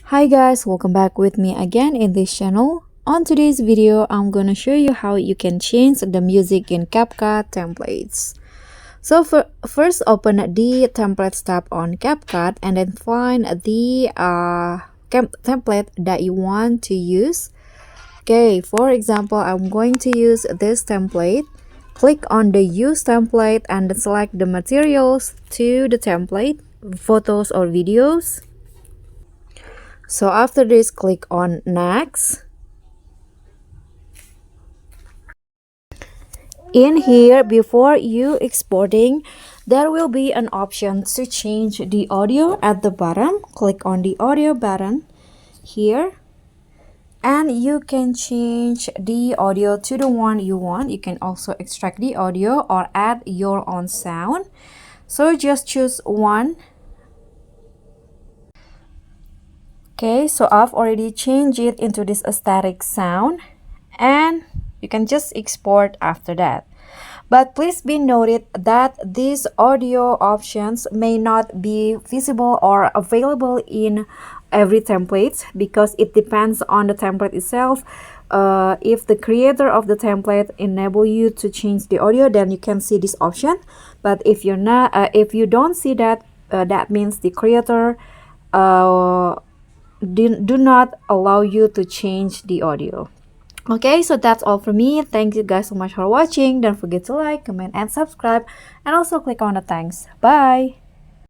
Hi guys, welcome back with me again in this channel. On today's video, I'm gonna show you how you can change the music in CapCut templates. So first open the templates tab on CapCut and then find the template that you want to use. Okay, for example, I'm going to use this template. Click on the use template and then select the materials to the template, photos or videos. So after this, click on next. In here, before you exporting, there will be an option to change the audio at the bottom. Click on the audio button here. And you can change the audio to the one you want. You can also extract the audio or add your own sound. So just choose one. Okay, so I've already changed it into this static sound and you can just export after that. But please be noted that these audio options may not be visible or available in every template because it depends on the template itself. If the creator of the template enable you to change the audio, then you can see this option. But if you're not, if you don't see that, that means the creator do not allow you to change the audio. Okay, so that's all from me. Thank you guys so much for watching. Don't forget to like, comment, and subscribe, and also click on the thanks. Bye.